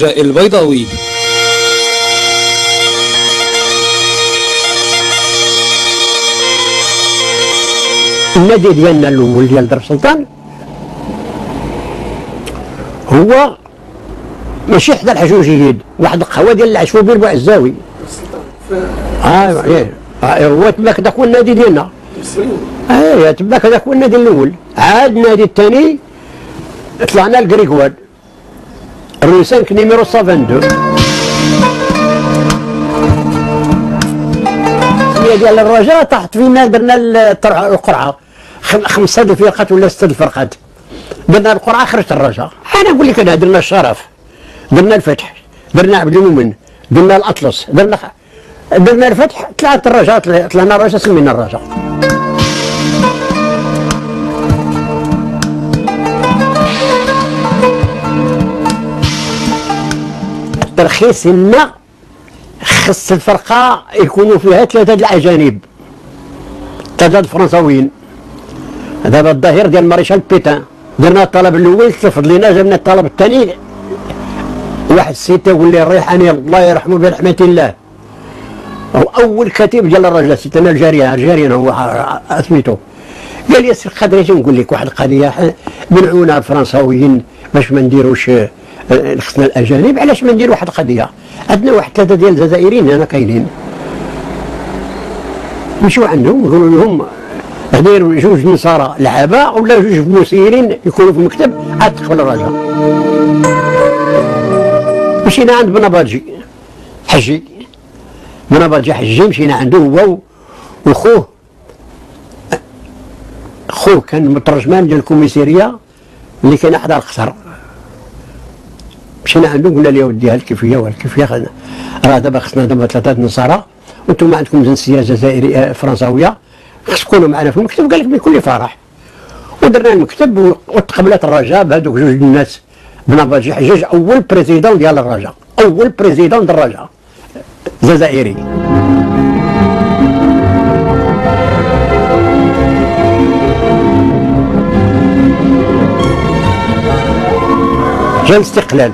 البيضاوي. النادي ديالنا الاول ديال دار السلطان هو ماشي حدا الحجوجيين، واحد القهوه ديال العشوبي البوعزاوي. هو تماك داك هو النادي ديالنا. تماك داك هو النادي الاول. عاد النادي الثاني طلعنا لكريكواد روسانك نيميرو 122. ديال الرجاء طاحت فينا، درنا القرعه 5 الفرقات ولا 6 الفرقات، درنا القرعه خرجت الرجاء. انا نقول لك انا درنا الشرف، درنا الفتح، درنا عبد المؤمن، درنا الاطلس، درنا الفتح، طلعت الرجاء، طلعنا الرجاء سمينا الرجاء. الترخيص لنا خص الفرقه يكونوا فيها 3 الاجانب، 3 الفرنساويين. دابا الظهير ديال ماريشال بيتان درنا الطلب الاول، ترفض لينا، جبنا الطلب الثاني واحد السيد تقول لي الريحاني الله يرحمه برحمه الله، هو اول كاتب ديال الرجاء، سيتنا الجاريان هو سميتو. قال لي السي القادري نقول لك واحد القضيه، منعونا الفرنساويين باش ما نديروش خصنا الاجانب، علاش ما ندير واحد القضيه؟ عندنا واحد 3 ديال الجزائريين هنا كاينين، نمشيو عندهم نقولوا لهم دايروا 2 نصارى لعابه ولا 2 فلوسيين يكونوا في المكتب عاد تقبل الرجاء. مشينا عند بناباجي حجي، بناباجي حجي مشينا عنده هو وخوه، خوه كان مترجمان ديال الكوميسيريه اللي كان حدا القصر. مشينا عنده قلنا له ودي هالكيفيه وهالكيفيه، راه دابا خصنا دابا 3 نصارى وانتم عندكم جنسيه جزائريه فرنساويه، خص تكونوا معنا في المكتب. قال لك بكل فرح، ودرنا المكتب وتقبلت الرجاء بهذوك 2 الناس. بناباجي حجاج اول بريزيدون ديال الرجاء، اول بريزيدون ديال الرجاء جزائري. جا الاستقلال،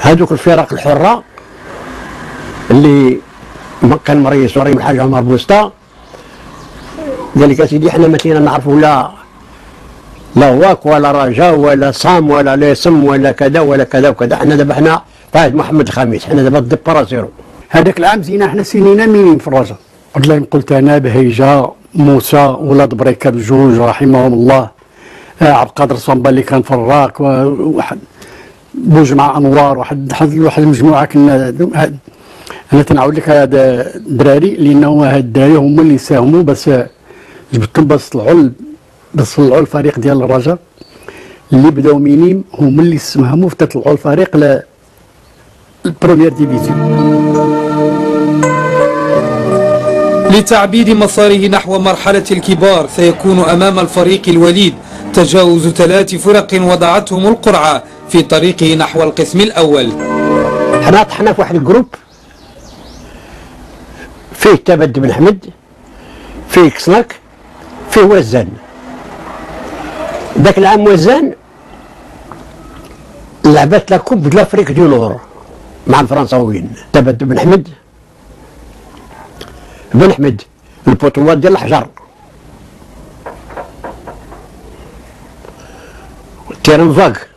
هذوك الفرق الحره اللي كان مريس وريم الحاج عمر بوسطه قال لك اسيدي حنا ما تينا نعرفوا لا واك ولا رجاء ولا صام ولا ليسم ولا كذا ولا كذا وكذا. حنا دابا حنا قائد محمد الخامس، حنا دابا ضد باراسيرو. هذاك العام زينا حنا سنينا مينين في الرجاء، والله قلت انا بهيجه موسى ولاد بريكه بجوج رحمهم الله، عبد القادر صنبا اللي كان فراك، وواحد بوجمع انوار، واحد المجموعه كنا. انا تنعاود لك هذا الدراري لانه هاد الدراري هما اللي ساهموا باش جبتهم باش طلعوا الفريق ديال الرجاء اللي بداو مينيم، هما اللي ساهموا في تطلعوا الفريق للبروميير ديفيزيون. لتعبيد مساره نحو مرحلة الكبار سيكون أمام الفريق الوليد تجاوز 3 فرق وضعتهم القرعة في طريقه نحو القسم الأول. حنا طحنا في واحد الجروب فيه تبد بن حمد، فيه كسناك، فيه وزان. ذاك العام وزان لعبت لا كوب دو لافريك دو نور مع الفرنساويين. تبد بن حمد البطولات ديال الحجر، تيران فاك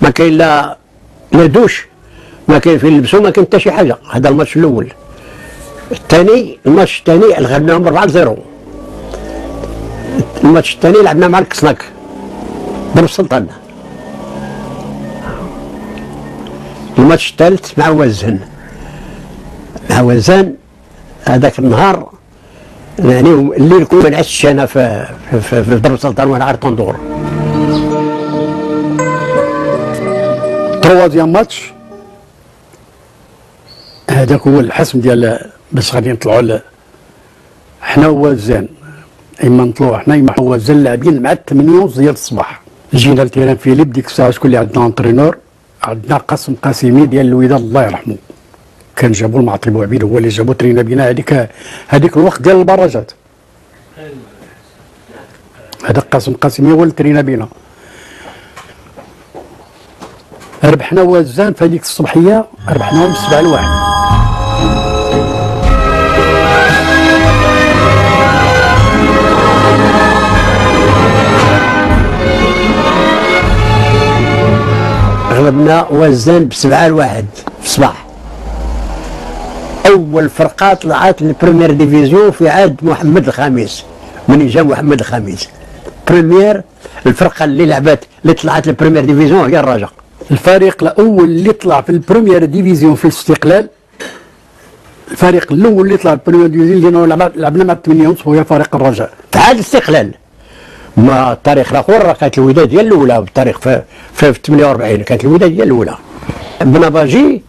ما كاين لا دوش، ما كاين فين نلبسو، ما كاين حتى شي حاجه. هذا الماتش الاول. الماتش الثاني غلبناهم 4-0. الماتش الثاني لعبنا مع الكسناك دار السلطان. الماتش الثالث مع وزان. هذاك النهار يعني الليل كله ما نعسش انا في دار السلطان وانا عارف طندور. تروازيام ماتش هذاك هو الحسم ديال باش غادي نطلعوا حنا وزان، اما نطلعوا حنا اما وزان لاعبين مع 8 ديال الصباح. جينا لتيران فيليب ديك الساعه شكون اللي عندنا انترينور؟ عندنا قاسمي ديال الوداد الله يرحمه، كان جابوا المعطي بوعبيد هو اللي جابوا ترينا بينا هذيك الوقت ديال البراجات. هذاك قاسمي هو اللي ترينا بينا. ربحنا وزان في هذيك الصبحيه، ربحناهم ب7-1. غلبنا وزان ب7-1 في الصباح. اول فرقه طلعت للبريمير ديفيزيون في عهد محمد الخامس، من جا محمد الخامس بريمير. الفرقه اللي طلعت للبريمير ديفيزيون هي الرجاء. الفريق الاول اللي طلع في البريمير ديفيزيون في الاستقلال، الفريق الاول اللي طلع في البريمير ديفيزيون اللي لعبنا مع 8 هو فريق الرجاء في عهد الاستقلال. ما التاريخ الاخر كانت الوداد هي الاولى، بالتاريخ في 48 كانت الوداد هي الاولى. بناباجي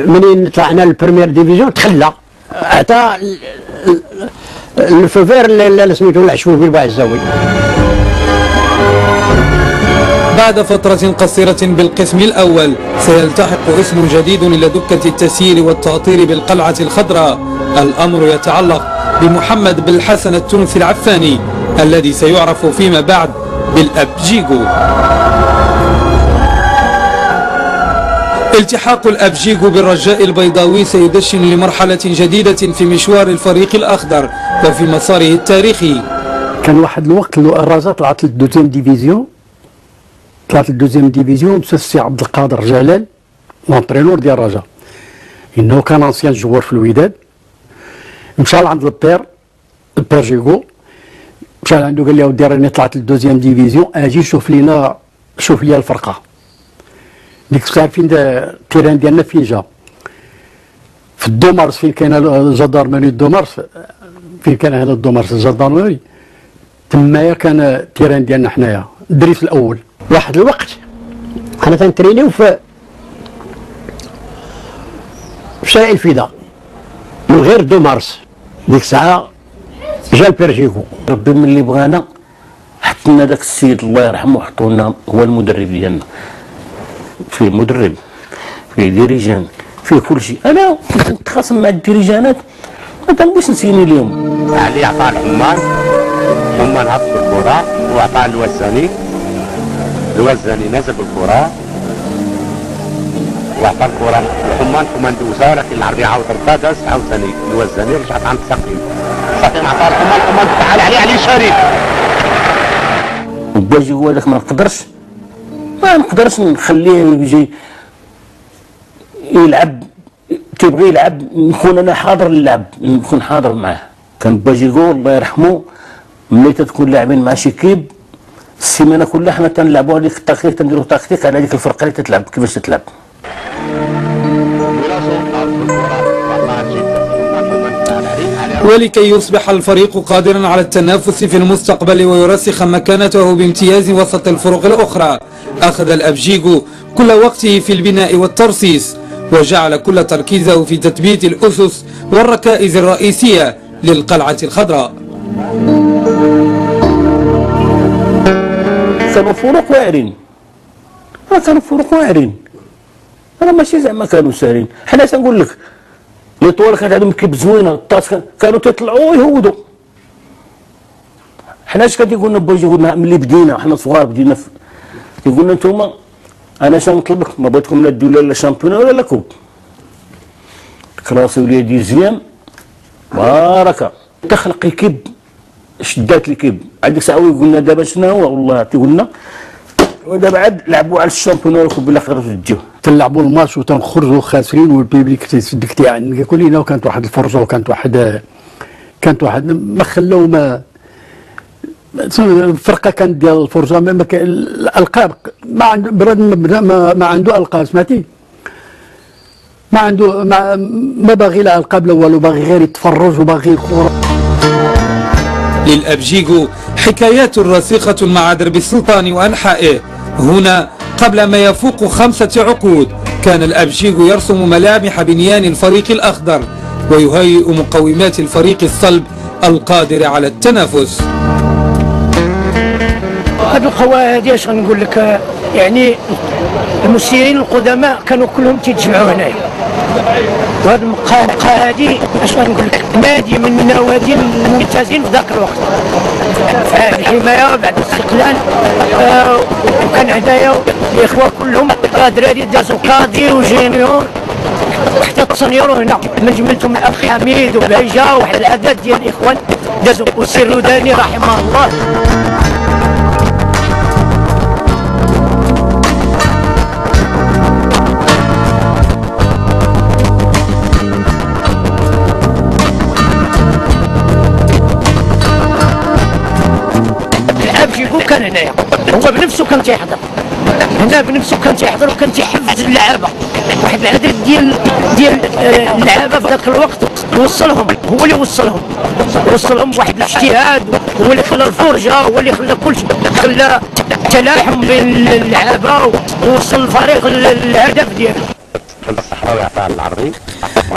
منين طلعنا للبريمير ديفيزيون تخلى، عطى الفوفير اللي سميتو العشوي في الزاوي. بعد فترة قصيرة بالقسم الأول سيلتحق اسم جديد إلى دكة التسيير والتأطير بالقلعة الخضراء. الأمر يتعلق بمحمد بالحسن التونسي العفاني الذي سيعرف فيما بعد بالأبجيغو. التحاق الأبجيغو بالرجاء البيضاوي سيدشن لمرحلة جديدة في مشوار الفريق الأخضر وفي مساره التاريخي. كان واحد الوقت الرجاء طلعت للدوزيام ديفيزيون، مسا السي عبد القادر جلال لونترينور ديال الرجاء، انه كان انسيان جوار في الوداد. مشى لعند البير جيغو، مشى عنده قال له ودي راني طلعت للدوزيام ديفيزيون، اجي شوف لي الفرقه. ديك الساعه فين التيران ديالنا فين جا؟ في الدومارس فين كاين الجدارمري الدومارس، فين كان هذا الدومارس الجدارمري، تمايا كان التيران ديالنا حنايا الدريس الاول. واحد الوقت حنا تنترينيو في شارع الفدا من غير دومارس. ديك الساعه جا البيرجيكو. ربي من اللي بغانا حط لنا داك السيد الله يرحمه، حطوا لنا هو المدرب ديالنا. فيه مدرب، فيه ديريجان، فيه كل شيء. انا كنت نتخاصم مع الديريجانات ما تنبغيش نسيني اليوم. علي عطى الحمان هبط الكره وعطى الوزاني نزل بالكره وعطى الكره الحمان دوزها، ولكن العربي عاود ردها داز عاوتاني الوزاني رجعت عند سقيم عطى الحمان تعال علي شريف. باجي هو هذاك ما نقدرش نخليه يجي يلعب، تيبغي يلعب نكون انا حاضر للعب، نكون حاضر معاه. كان باجيغو الله يرحمه ملي تكون لاعبين مع شي كيب السيمانه كلها حنا تنلعبوا هذيك التكتيك، تنديروا تكتيك على هذيك الفرقه اللي تتلعب كيفاش تتلعب. ولكي يصبح الفريق قادرا على التنافس في المستقبل ويرسخ مكانته بامتياز وسط الفرق الأخرى، أخذ الأبجيغو كل وقته في البناء والترصيص، وجعل كل تركيزه في تثبيت الأسس والركائز الرئيسية للقلعة الخضراء. كانوا فروق واعرين، أنا ماشي زعما كانوا ساهلين. حنا تنقول لك ليطوال كانت عندهم كيب زوينه، الطاس كانوا تيطلعوا ويهودوا. حنا اش كان تيقول لنا با يجي ملي بدينا حنا صغار بدينا تيقول لنا نتوما انا شنو نطلبك، ما بغيتكم لا ديروا لا شامبيون ولا لا كوب، كراسي ولا ديزيام بركه تخلق كيب شدات الكيب. هذيك الساعه يقول لنا دابا شنو هو، والله تيقول لنا ودابا عاد لعبوا على الشامبيون ولا كوب الا خرجوا تجيو. تنلعبوا الماتش وتنخرجوا خاسرين والبيبليك تيسدك تيعني كل لنا، وكانت واحد الفرصه وكانت واحد ما خلاو ما الفرقه كانت ديال الفرصه ما كان الالقاب ما عنده براد ما عنده القاب سمعتي، ما عنده ما باغي لا القاب لا والو، باغي غير يتفرج وباغي الكره. للأبجيغو حكايات رسيخة مع درب السلطان وأنحائه. هنا قبل ما يفوق 5 عقود كان الأبجيغو يرسم ملامح بنيان الفريق الأخضر ويهيئ مقومات الفريق الصلب القادر على التنافس. هذو القواعد هذه اش غنقول لك، يعني المسيرين القدماء كانوا كلهم تيتجمعوا هنايا، وهذه المقاهى هذه اش غنقول لك نادي من النوادي الممتازين في ذاك الوقت في الحمايه بعد الاستقلال، وكان هدايا الاخوه كلهم دراري دازوا قاضي وجينيور حتى التصنيور هنا من جملتهم الاخ حميد وبهيجه وواحد العدد ديال الاخوان دازوا والسير لوداني رحمه الله. الابجيكو كان هنايا هو بنفسه كان تيحضر هنا بنفسه كان تيحضر وكان تيحفز اللعابه واحد العدد ديال اللعابه في ذاك الوقت وصلهم هو اللي وصلهم واحد الاجتهاد هو اللي خلى الفرجه هو اللي خلى كل شيء خلى تلاحم بين اللعابه ووصل الفريق للهدف ديالو.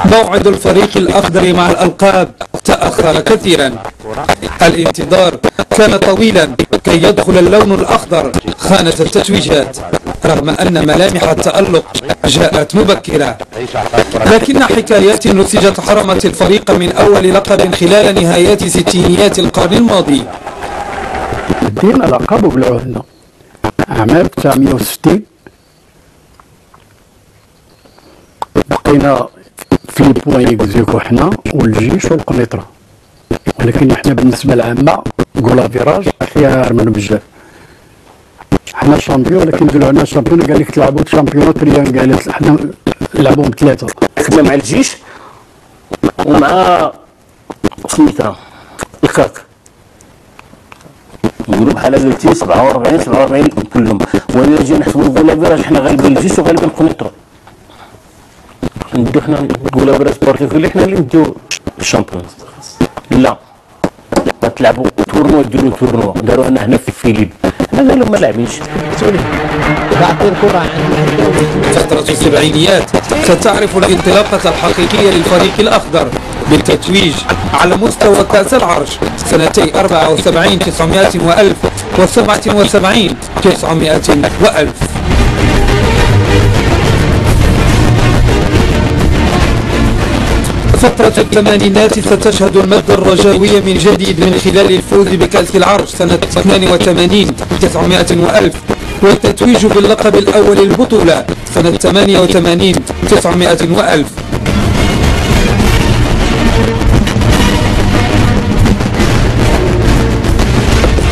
موعد الفريق الأخضر مع الألقاب تأخر كثيرا. الانتظار كان طويلا كي يدخل اللون الأخضر خانة التتويجات رغم أن ملامح التألق جاءت مبكرة، لكن حكايات نسجت حرمت الفريق من أول لقب خلال نهايات ستينيات القرن الماضي. دينا لقب بالعهدة عام 1960 بقينا في البوان يكزيكو حنا والجيش والقنيطرة، ولكن حنا بالنسبة للعامة كولا فيراج خيار منهم بزاف. حنا شامبيون ولكن قالوا لنا شامبيون قال لك تلعبوا شامبيون تريان قالت حنا نلعبوا بثلاثة. خدمة مع الجيش ومع قنيطرة الكاك نقولوا بحال قلتي 47 كلهم، ولا جينا نحسبوا كولا فيراج حنا غالبين الجيش وغالبين قنيطرة. نديو حنا كولا فيراج سبورتيف اللي حنا اللي نديو الشامبيون. لا تلعبوا تورنوا ديروا تورنوا داروا لنا هنا في فيليب هذا ما لاعبينش. فترة السبعينيات ستعرف الانطلاقة الحقيقية للفريق الأخضر بالتتويج على مستوى كأس العرش سنتي 74 900 و1000 و77 900 و1000. فترة الثمانينات ستشهد المد الرجاوي من جديد من خلال الفوز بكأس العرش سنة 82 900 و1000 والتتويج باللقب الأول البطولة سنة 88 900 و1000.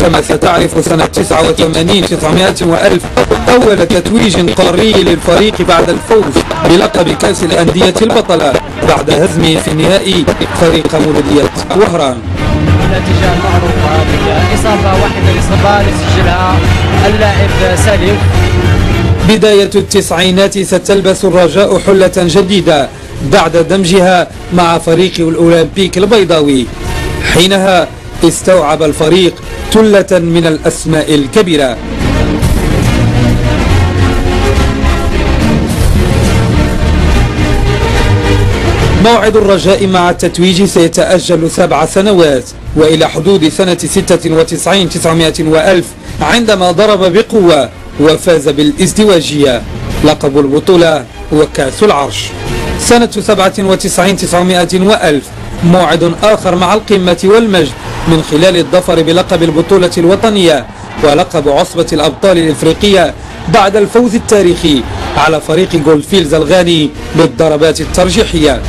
كما ستعرف سنة 89 900 و1000 أول تتويج قاري للفريق بعد الفوز بلقب كأس الأندية البطلة بعد هزمه في النهائي فريق مولودية وهران. النتيجة المعروفة هي إصابة واحدة الإصابة اللي سجلها اللاعب سالم. بداية التسعينات ستلبس الرجاء حلة جديدة بعد دمجها مع فريق الأولمبيك البيضاوي. حينها استوعب الفريق ثلة من الأسماء الكبيرة. موعد الرجاء مع التتويج سيتأجل 7 سنوات وإلى حدود سنة 96 900 و1000 عندما ضرب بقوة وفاز بالازدواجية لقب البطولة وكأس العرش. سنة 97 900 و1000 موعد آخر مع القمة والمجد من خلال الظفر بلقب البطولة الوطنية ولقب عصبة الأبطال الإفريقية بعد الفوز التاريخي على فريق جولدفيلز الغاني بالضربات الترجيحية.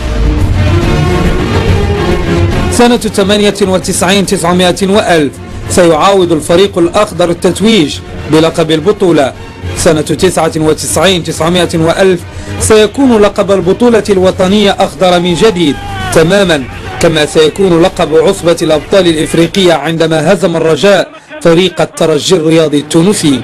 سنة 98 900 و1000 سيعاود الفريق الأخضر التتويج بلقب البطولة. سنة 99 900 و1000 سيكون لقب البطولة الوطنية أخضر من جديد تماما كما سيكون لقب عصبة الأبطال الإفريقية عندما هزم الرجاء فريق الترجي الرياضي التونسي.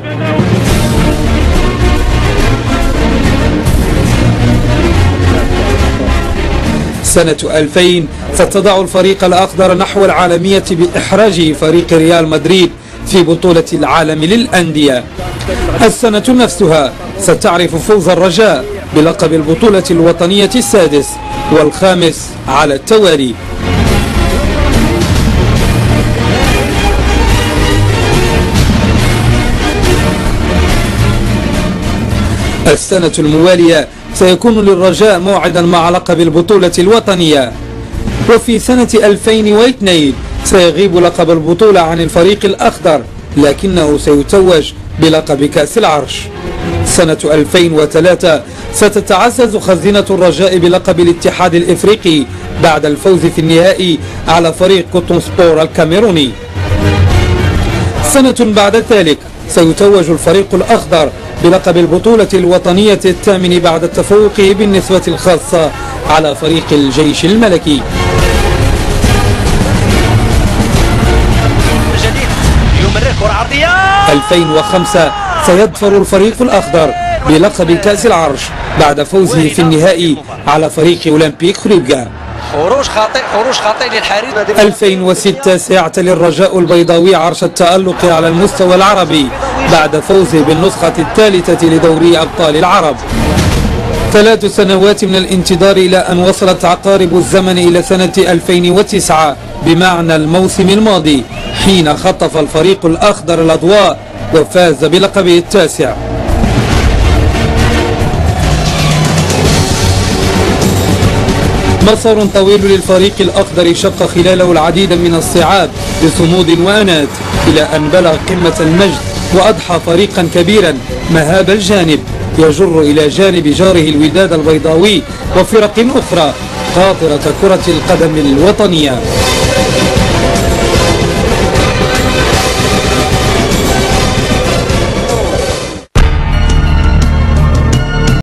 سنة 2000 ستضع الفريق الأخضر نحو العالمية بإحراج فريق ريال مدريد في بطولة العالم للأندية. السنة نفسها ستعرف فوز الرجاء بلقب البطولة الوطنية السادس والخامس على التوالي. السنة الموالية سيكون للرجاء موعدا مع لقب البطولة الوطنية. وفي سنة 2002 سيغيب لقب البطولة عن الفريق الأخضر لكنه سيتوج بلقب كأس العرش. سنة 2003 ستتعزز خزينة الرجاء بلقب الاتحاد الإفريقي بعد الفوز في النهائي على فريق كوتون سبور الكاميروني. سنة بعد ذلك سيتوج الفريق الأخضر بلقب البطولة الوطنية الثامن بعد التفوق بالنسبة الخاصة على فريق الجيش الملكي. 2005 سيظفر الفريق الأخضر بلقب كأس العرش بعد فوزه في النهائي على فريق أولمبيك خريبكا. خروج خاطئ للحارس. 2006 سيعتلي الرجاء البيضاوي عرش التألق على المستوى العربي بعد فوزه بالنسخة الثالثة لدوري أبطال العرب. 3 سنوات من الانتظار إلى أن وصلت عقارب الزمن إلى سنة 2009 بمعنى الموسم الماضي، حين خطف الفريق الأخضر الأضواء وفاز بلقبه التاسع. مسار طويل للفريق الأخضر شق خلاله العديد من الصعاب بصمود وأنات إلى أن بلغ قمة المجد وأضحى فريقا كبيرا مهاب الجانب يجر إلى جانب جاره الوداد البيضاوي وفرق أخرى قاطرة كرة القدم الوطنية.